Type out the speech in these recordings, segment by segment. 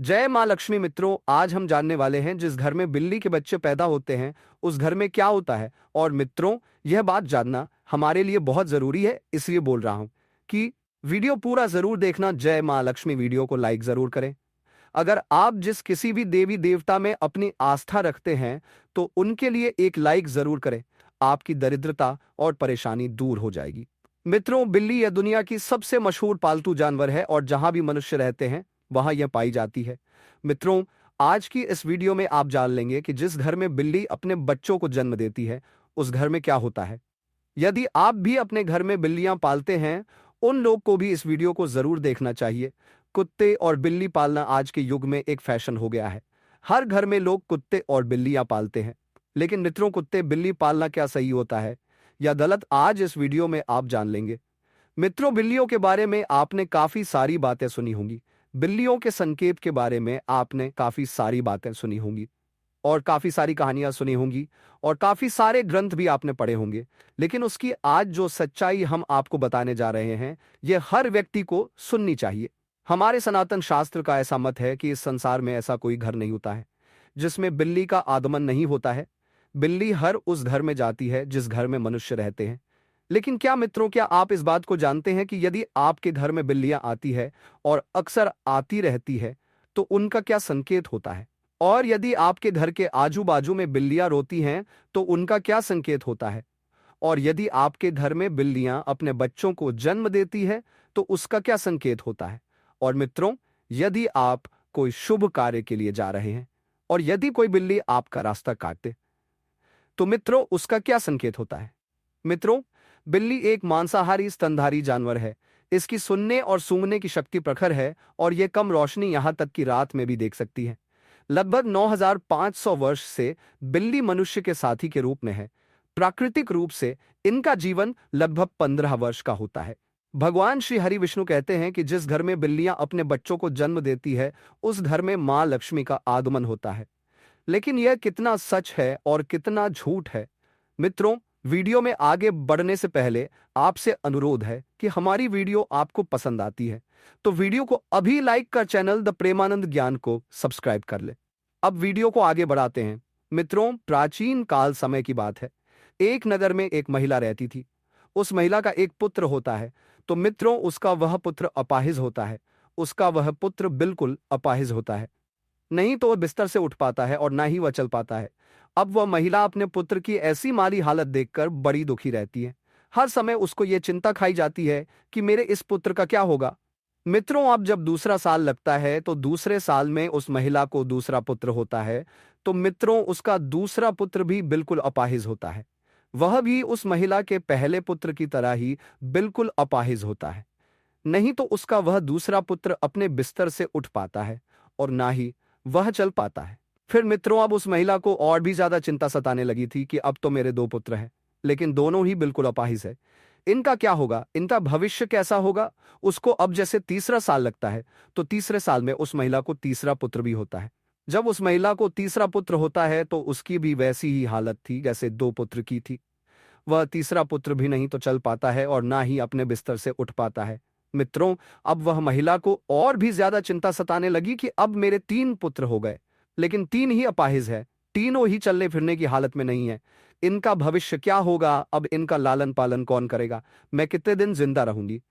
जय माँ लक्ष्मी। मित्रों, आज हम जानने वाले हैं जिस घर में बिल्ली के बच्चे पैदा होते हैं उस घर में क्या होता है। और मित्रों, यह बात जानना हमारे लिए बहुत जरूरी है, इसलिए बोल रहा हूं कि वीडियो पूरा जरूर देखना। जय माँ लक्ष्मी वीडियो को लाइक जरूर करें। अगर आप जिस किसी भी देवी देवता में अपनी आस्था रखते हैं तो उनके लिए एक लाइक जरूर करें। आपकी दरिद्रता और परेशानी दूर हो जाएगी। मित्रों, बिल्ली यह दुनिया की सबसे मशहूर पालतू जानवर है और जहां भी मनुष्य रहते हैं वहां यह पाई जाती है। मित्रों, आज की इस वीडियो में आप जान लेंगे कि जिस घर में बिल्ली अपने बच्चों को जन्म देती है उस घर में क्या होता है। यदि आप भी अपने घर में बिल्लियां पालते हैं, उन लोग को भी इस वीडियो को जरूर देखना चाहिए। कुत्ते और बिल्ली पालना आज के युग में एक फैशन हो गया है। हर घर में लोग कुत्ते और बिल्लियां पालते हैं। लेकिन मित्रों, कुत्ते बिल्ली पालना क्या सही होता है या गलत, आज इस वीडियो में आप जान लेंगे। मित्रों, बिल्लियों के बारे में आपने काफी सारी बातें सुनी होंगी। बिल्लियों के संकेत के बारे में आपने काफी सारी बातें सुनी होंगी और काफी सारी कहानियां सुनी होंगी और काफी सारे ग्रंथ भी आपने पढ़े होंगे। लेकिन उसकी आज जो सच्चाई हम आपको बताने जा रहे हैं, यह हर व्यक्ति को सुननी चाहिए। हमारे सनातन शास्त्र का ऐसा मत है कि इस संसार में ऐसा कोई घर नहीं होता है जिसमें बिल्ली का आगमन नहीं होता है। बिल्ली हर उस घर में जाती है जिस घर में मनुष्य रहते हैं। लेकिन क्या मित्रों, क्या आप इस बात को जानते हैं कि यदि आपके घर में बिल्लियां आती है और अक्सर आती रहती है तो उनका क्या संकेत होता है। और यदि आपके घर के आजू बाजू में बिल्लियां रोती हैं तो उनका क्या संकेत होता है। और यदि आपके घर में बिल्लियां अपने बच्चों को जन्म देती है तो उसका क्या संकेत होता है। और मित्रों, यदि आप कोई शुभ कार्य के लिए जा रहे हैं और यदि कोई बिल्ली आपका रास्ता काटे तो मित्रों उसका क्या संकेत होता है। मित्रों, बिल्ली एक मांसाहारी स्तनधारी जानवर है। इसकी सुनने और सूंघने की शक्ति प्रखर है और यह कम रोशनी यहां तक कि रात में भी देख सकती है। लगभग 9500 वर्ष से बिल्ली मनुष्य के साथी के रूप में है। प्राकृतिक रूप से इनका जीवन लगभग 15 वर्ष का होता है। भगवान श्री हरि विष्णु कहते हैं कि जिस घर में बिल्लियां अपने बच्चों को जन्म देती है उस घर में मां लक्ष्मी का आगमन होता है। लेकिन यह कितना सच है और कितना झूठ है। मित्रों, वीडियो में आगे बढ़ने से पहले आपसे अनुरोध है कि हमारी वीडियो आपको पसंद आती है तो वीडियो को अभी लाइक कर चैनल द प्रेमानंद ज्ञान को सब्सक्राइब कर ले। अब वीडियो को आगे बढ़ाते हैं। मित्रों, प्राचीन काल समय की बात है। एक नगर में एक महिला रहती थी। उस महिला का एक पुत्र होता है। तो मित्रों, उसका वह पुत्र अपाहिज होता है। उसका वह पुत्र बिल्कुल अपाहिज होता है। नहीं तो वह बिस्तर से उठ पाता है और ना ही वह चल पाता है। अब वह महिला अपने पुत्र की ऐसी माली हालत देखकर बड़ी दुखी रहती है। हर समय उसको ये चिंता खाई जाती है कि मेरे इस पुत्र का क्या होगा। मित्रों, अब जब दूसरा साल लगता है तो दूसरे साल में उस महिला को दूसरा पुत्र होता है। तो मित्रों, उसका दूसरा पुत्र भी बिल्कुल अपाहिज होता है। वह भी उस महिला के पहले पुत्र की तरह ही बिल्कुल अपाहिज होता है। नहीं तो उसका वह दूसरा पुत्र अपने बिस्तर से उठ पाता है और ना ही वह चल पाता है। फिर मित्रों, अब उस महिला को और भी ज्यादा चिंता सताने लगी थी कि अब तो मेरे दो पुत्र हैं, लेकिन दोनों ही बिल्कुल अपाहिज है। इनका क्या होगा, इनका भविष्य कैसा होगा। उसको अब जैसे तीसरा साल लगता है तो तीसरे साल में उस महिला को तीसरा पुत्र भी होता है। जब उस महिला को तीसरा पुत्र होता है तो उसकी भी वैसी ही हालत थी जैसे दो पुत्र की थी। वह तीसरा पुत्र भी नहीं तो चल पाता है और ना ही अपने बिस्तर से उठ पाता है। मित्रों, अब वह महिला को और भी ज्यादा चिंता सताने लगी कि अब मेरे 3 पुत्र हो गए, लेकिन 3 ही अपाहिज है। तीनों ही चलने फिरने की हालत में नहीं है। इनका भविष्य क्या होगा, अब इनका लालन पालन कौन करेगा, मैं कितने दिन जिंदा रहूंगी।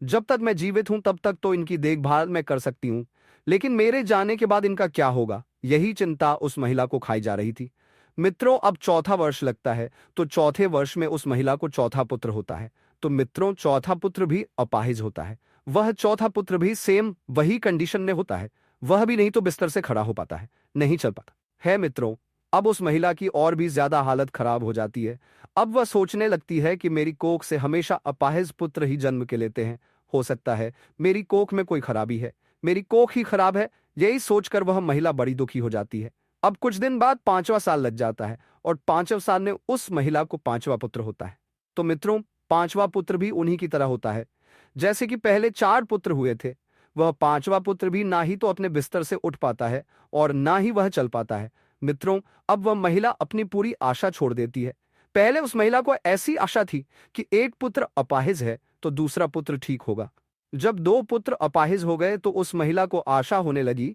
जब तक मैं जीवित हूं तब तक तो इनकी देखभाल मैं कर सकती हूं, लेकिन मेरे जाने के बाद इनका क्या होगा, यही चिंता उस महिला को खाई जा रही थी। मित्रों, अब चौथा वर्ष लगता है तो चौथे वर्ष में उस महिला को चौथा पुत्र होता है। तो मित्रों, चौथा पुत्र भी अपाहिज होता है। वह चौथा पुत्र भी सेम वही कंडीशन में होता है। वह भी नहीं तो बिस्तर से खड़ा हो पाता है, नहीं चल पाता है। मित्रों, अब उस महिला की और भी ज्यादा हालत खराब हो जाती है। अब वह सोचने लगती है कि मेरी कोख से हमेशा अपाहिज पुत्र ही जन्म के लेते हैं। हो सकता है मेरी कोख में कोई खराबी है, मेरी कोख ही खराब है। यही सोचकर वह महिला बड़ी दुखी हो जाती है। अब कुछ दिन बाद 5वां साल लग जाता है और 5वें साल में उस महिला को 5वां पुत्र होता है। तो मित्रों, 5वां पुत्र भी उन्हीं की तरह होता है जैसे कि पहले 4 पुत्र हुए थे। वह 5वां पुत्र भी ना ही तो अपने बिस्तर से उठ पाता है और ना ही वह चल पाता है। मित्रों, अब वह महिला अपनी पूरी आशा छोड़ देती है। पहले उस महिला को ऐसी आशा थी कि एक पुत्र अपाहिज है तो दूसरा पुत्र ठीक होगा। जब 2 पुत्र अपाहिज हो गए तो उस महिला को आशा होने लगी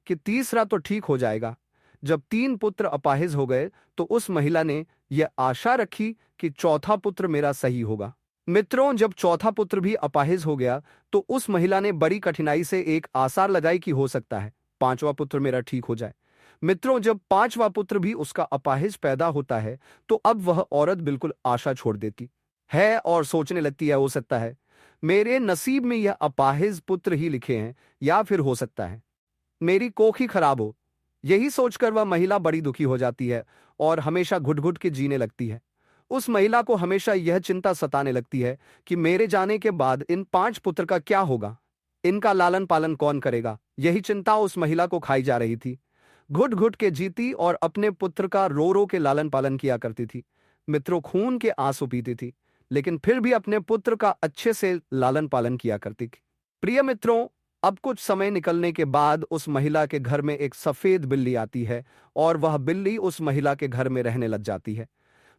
कि तीसरा तो ठीक हो जाएगा। जब 3 पुत्र अपाहिज हो गए तो उस महिला ने यह आशा रखी कि चौथा पुत्र मेरा सही होगा। मित्रों, जब चौथा पुत्र भी अपाहिज हो गया तो उस महिला ने बड़ी कठिनाई से एक आसार लगाई कि हो सकता है 5वां पुत्र मेरा ठीक हो जाए। मित्रों, जब 5वां पुत्र भी उसका अपाहिज पैदा होता है तो अब वह औरत बिल्कुल आशा छोड़ देती है और सोचने लगती है, हो सकता है मेरे नसीब में यह अपाहिज पुत्र ही लिखे हैं, या फिर हो सकता है मेरी कोख ही खराब हो। यही सोचकर वह महिला बड़ी दुखी हो जाती है और हमेशा घुट घुट के जीने लगती है। उस महिला को हमेशा यह चिंता सताने लगती है कि मेरे जाने के बाद इन 5 पुत्र का क्या होगा, इनका लालन पालन कौन करेगा। यही चिंता उस महिला को खाई जा रही थी। घुट घुट के जीती और अपने पुत्र का रो रो के लालन पालन किया करती थी। मित्रों, खून के आंसू पीती थी, लेकिन फिर भी अपने पुत्र का अच्छे से लालन पालन किया करती थी। प्रिय मित्रों, अब कुछ समय निकलने के बाद उस महिला के घर में एक सफेद बिल्ली आती है और वह बिल्ली उस महिला के घर में रहने लग जाती है।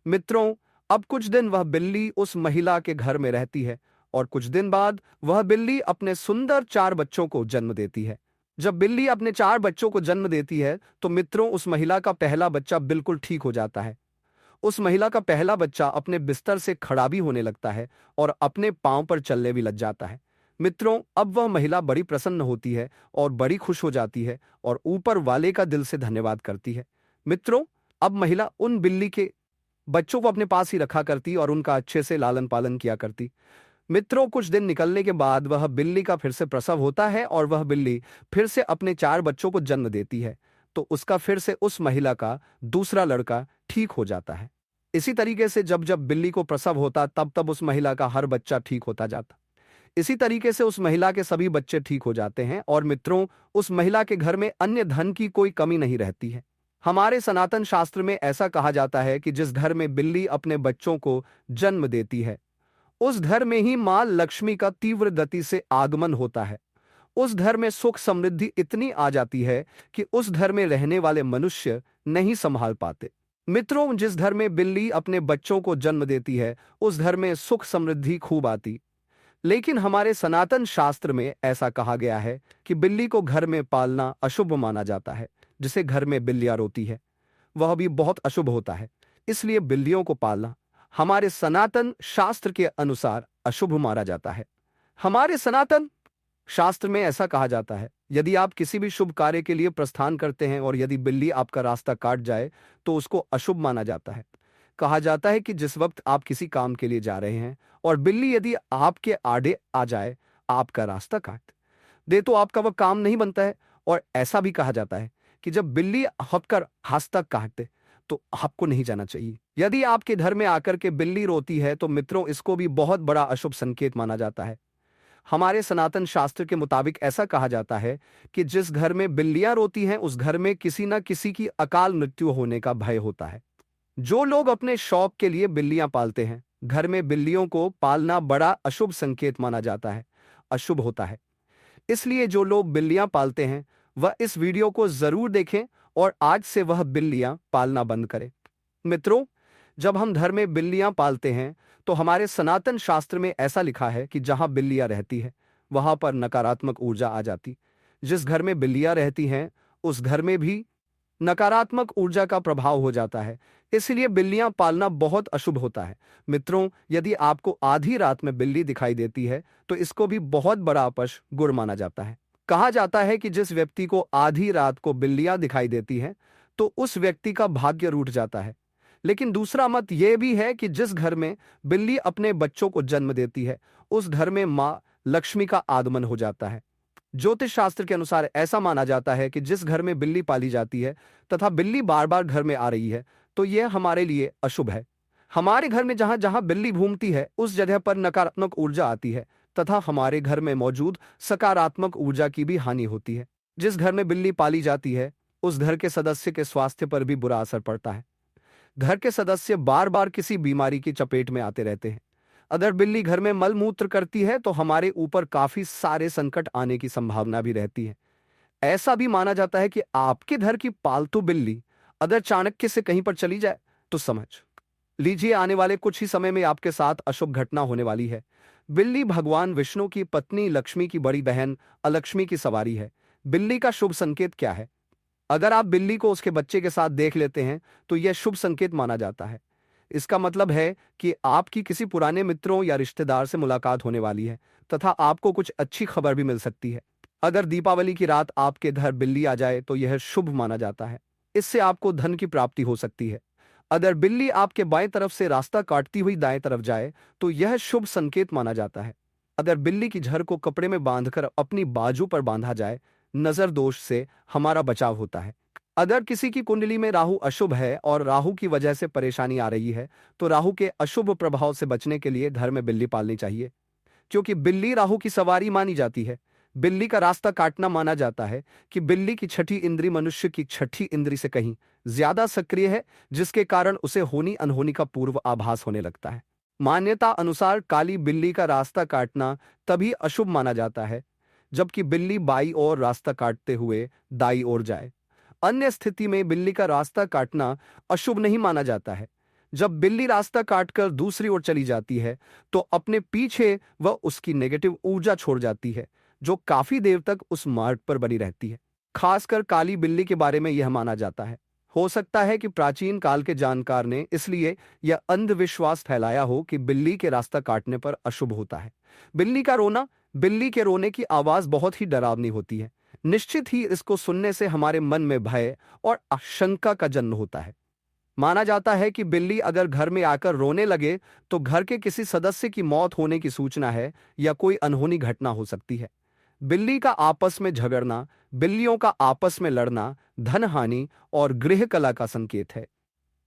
मित्रों, अब कुछ दिन वह बिल्ली उस महिला के घर में रहती है और कुछ दिन बाद वह बिल्ली अपने सुंदर 4 बच्चों को जन्म देती है। जब बिल्ली अपने 4 बच्चों को जन्म देती है तो मित्रों, उस महिला का पहला बच्चा बिल्कुल ठीक हो जाता है। उस महिला का पहला बच्चा अपने बिस्तर से खड़ा भी होने लगता है और अपने पांव पर चलने भी लग जाता है। मित्रों, अब वह महिला बड़ी प्रसन्न होती है और बड़ी खुश हो जाती है और ऊपर वाले का दिल से धन्यवाद करती है। मित्रों, अब महिला उन बिल्ली के बच्चों को अपने पास ही रखा करती और उनका अच्छे से लालन पालन किया करती। मित्रों, कुछ दिन निकलने के बाद वह बिल्ली का फिर से प्रसव होता है और वह बिल्ली फिर से अपने 4 बच्चों को जन्म देती है, तो उसका फिर से उस महिला का दूसरा लड़का ठीक हो जाता है। इसी तरीके से जब जब बिल्ली को प्रसव होता तब तब उस महिला का हर बच्चा ठीक होता जाता। इसी तरीके से उस महिला के सभी बच्चे ठीक हो जाते हैं और मित्रों, उस महिला के घर में अन्य धन की कोई कमी नहीं रहती है। हमारे सनातन शास्त्र में ऐसा कहा जाता है कि जिस घर में बिल्ली अपने बच्चों को जन्म देती है उस घर में ही मां लक्ष्मी का तीव्र गति से आगमन होता है। उस घर में सुख समृद्धि इतनी आ जाती है कि उस घर में रहने वाले मनुष्य नहीं संभाल पाते। मित्रों, जिस घर में बिल्ली अपने बच्चों को जन्म देती है उस घर में सुख समृद्धि खूब आती। लेकिन हमारे सनातन शास्त्र में ऐसा कहा गया है कि बिल्ली को घर में पालना अशुभ माना जाता है। जिसे घर में बिल्लियां रोती है वह भी बहुत अशुभ होता है। इसलिए बिल्लियों को पालना हमारे सनातन शास्त्र के अनुसार अशुभ माना जाता है। हमारे सनातन शास्त्र में ऐसा कहा जाता है, यदि आप किसी भी शुभ कार्य के लिए प्रस्थान करते हैं और यदि बिल्ली आपका रास्ता काट जाए तो उसको अशुभ माना जाता है। कहा जाता है कि जिस वक्त आप किसी काम के लिए जा रहे हैं और बिल्ली यदि आपके आड़े आ जाए, आपका रास्ता काट दे, तो आपका वह काम नहीं बनता है। और ऐसा भी कहा जाता है कि जब बिल्ली हपकर रास्ता काट दे तो आपको नहीं जाना चाहिए। यदि आपके घर में आकर के बिल्ली रोती है तो मित्रों, इसको भी बहुत बड़ा अशुभ संकेत माना जाता है। हमारे सनातन शास्त्र के मुताबिक ऐसा कहा जाता है कि जिस घर में बिल्लियां रोती हैं उस घर में किसी न किसी की अकाल मृत्यु होने का भय होता है। जो लोग अपने शौक के लिए बिल्लियां पालते हैं, घर में बिल्लियों को पालना बड़ा अशुभ संकेत माना जाता है, अशुभ होता है। इसलिए जो लोग बिल्लियां पालते हैं वह इस वीडियो को जरूर देखें और आज से वह बिल्लियां पालना बंद करें। मित्रों, जब हम घर में बिल्लियां पालते हैं तो हमारे सनातन शास्त्र में ऐसा लिखा है कि जहां बिल्लियां रहती है वहां पर नकारात्मक ऊर्जा आ जाती। जिस घर में बिल्लियां रहती हैं उस घर में भी नकारात्मक ऊर्जा का प्रभाव हो जाता है। इसलिए बिल्लियां पालना बहुत अशुभ होता है। मित्रों, यदि आपको आधी रात में बिल्ली दिखाई देती है तो इसको भी बहुत बड़ा अपशगुन माना जाता है। कहा जाता है कि जिस व्यक्ति को आधी रात को बिल्लियां दिखाई देती हैं तो उस व्यक्ति का भाग्य रूठ जाता है। लेकिन दूसरा मत यह भी है कि जिस घर में बिल्ली अपने बच्चों को जन्म देती है उस घर में मां लक्ष्मी का आगमन हो जाता है। ज्योतिष शास्त्र के अनुसार ऐसा माना जाता है कि जिस घर में बिल्ली पाली जाती है तथा बिल्ली बार बार घर में आ रही है तो यह हमारे लिए अशुभ है। हमारे घर में जहां जहां बिल्ली घूमती है उस जगह पर नकारात्मक ऊर्जा आती है तथा हमारे घर में मौजूद सकारात्मक ऊर्जा की भी हानि होती है। जिस घर में बिल्ली पाली जाती है उस घर के सदस्य के स्वास्थ्य पर भी बुरा असर पड़ता है। घर के सदस्य बार बार किसी बीमारी की चपेट में आते रहते हैं। अगर बिल्ली घर में मल मूत्र करती है तो हमारे ऊपर काफी सारे संकट आने की संभावना भी रहती है। ऐसा भी माना जाता है कि आपके घर की पालतू बिल्ली अगर चाणक्य से कहीं पर चली जाए तो समझ लीजिए आने वाले कुछ ही समय में आपके साथ अशुभ घटना होने वाली है। बिल्ली भगवान विष्णु की पत्नी लक्ष्मी की बड़ी बहन अलक्ष्मी की सवारी है। बिल्ली का शुभ संकेत क्या है? अगर आप बिल्ली को उसके बच्चे के साथ देख लेते हैं तो यह शुभ संकेत माना जाता है। इसका मतलब है कि आपकी किसी पुराने मित्रों या रिश्तेदार से मुलाकात होने वाली है तथा आपको कुछ अच्छी खबर भी मिल सकती है। अगर दीपावली की रात आपके घर बिल्ली आ जाए तो यह शुभ माना जाता है। इससे आपको धन की प्राप्ति हो सकती है। अगर बिल्ली आपके बाएं तरफ से रास्ता काटती हुई दाएं तरफ जाए तो यह शुभ संकेत माना जाता है। अगर बिल्ली की झर को कपड़े में बांधकर अपनी बाजू पर बांधा जाए, नजर दोष से हमारा बचाव होता है। अगर किसी की कुंडली में राहु अशुभ है और राहु की वजह से परेशानी आ रही है तो राहु के अशुभ प्रभाव से बचने के लिए घर में बिल्ली पालनी चाहिए, क्योंकि बिल्ली राहु की सवारी मानी जाती है। बिल्ली का रास्ता काटना माना जाता है कि बिल्ली की छठी इंद्री मनुष्य की छठी इंद्री से कहीं ज्यादा सक्रिय है, जिसके कारण उसे होनी अनहोनी का पूर्व आभास होने लगता है। मान्यता अनुसार काली बिल्ली का रास्ता काटना तभी अशुभ माना जाता है जबकि बिल्ली बाई ओर रास्ता काटते हुए दाई ओर जाए। अन्य स्थिति में बिल्ली का रास्ता काटना अशुभ नहीं माना जाता है। जब बिल्ली रास्ता काटकर दूसरी ओर चली जाती है तो अपने पीछे वह उसकी नेगेटिव ऊर्जा छोड़ जाती है, जो काफी देर तक उस मार्ग पर बनी रहती है। खासकर काली बिल्ली के बारे में यह माना जाता है। हो सकता है कि प्राचीन काल के जानकार ने इसलिए यह अंधविश्वास फैलाया हो कि बिल्ली के रास्ता काटने पर अशुभ होता है। बिल्ली का रोना, बिल्ली के रोने की आवाज बहुत ही डरावनी होती है। निश्चित ही इसको सुनने से हमारे मन में भय और आशंका का जन्म होता है। माना जाता है कि बिल्ली अगर घर में आकर रोने लगे तो घर के किसी सदस्य की मौत होने की सूचना है या कोई अनहोनी घटना हो सकती है। बिल्ली का आपस में झगड़ना, बिल्लियों का आपस में लड़ना धन हानि और गृह कला का संकेत है।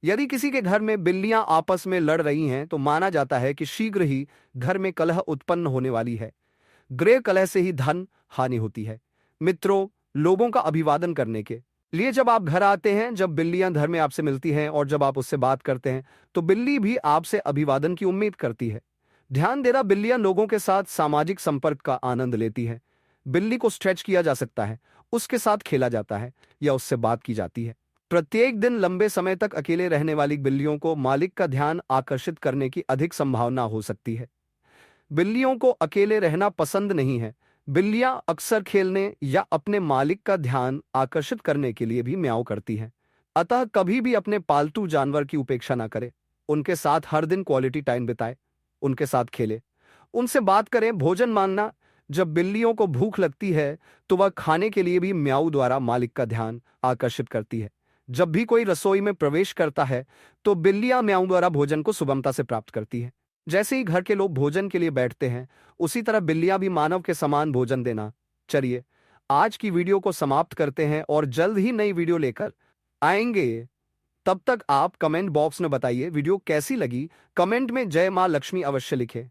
यदि किसी के घर में बिल्लियां आपस में लड़ रही हैं तो माना जाता है कि शीघ्र ही घर में कलह उत्पन्न होने वाली है। गृह कलह से ही धन हानि होती है। मित्रों, लोगों का अभिवादन करने के लिए जब आप घर आते हैं, जब बिल्लियां घर में आपसे मिलती हैं और जब आप उससे बात करते हैं तो बिल्ली भी आपसे अभिवादन की उम्मीद करती है। ध्यान देना, बिल्लियां लोगों के साथ सामाजिक संपर्क का आनंद लेती है। बिल्ली को स्ट्रेच किया जा सकता है, उसके साथ खेला जाता है या उससे बात की जाती है। प्रत्येक दिन लंबे समय तक अकेले रहने वाली बिल्लियों को मालिक का ध्यान आकर्षित करने की अधिक संभावना हो सकती है। बिल्लियों को अकेले रहना पसंद नहीं है। बिल्लियां अक्सर खेलने या अपने मालिक का ध्यान आकर्षित करने के लिए भी म्याऊं करती हैं। अतः कभी भी अपने पालतू जानवर की उपेक्षा ना करें। उनके साथ हर दिन क्वालिटी टाइम बिताएं, उनके साथ खेलें, उनसे बात करें। भोजन मांगना, जब बिल्लियों को भूख लगती है तो वह खाने के लिए भी म्याऊ द्वारा मालिक का ध्यान आकर्षित करती है। जब भी कोई रसोई में प्रवेश करता है तो बिल्लियां म्याऊ द्वारा भोजन को सुगमता से प्राप्त करती है। जैसे ही घर के लोग भोजन के लिए बैठते हैं, उसी तरह बिल्लियां भी मानव के समान भोजन देना। चलिए, आज की वीडियो को समाप्त करते हैं और जल्द ही नई वीडियो लेकर आएंगे। तब तक आप कमेंट बॉक्स में बताइए वीडियो कैसी लगी। कमेंट में जय मां लक्ष्मी अवश्य लिखें।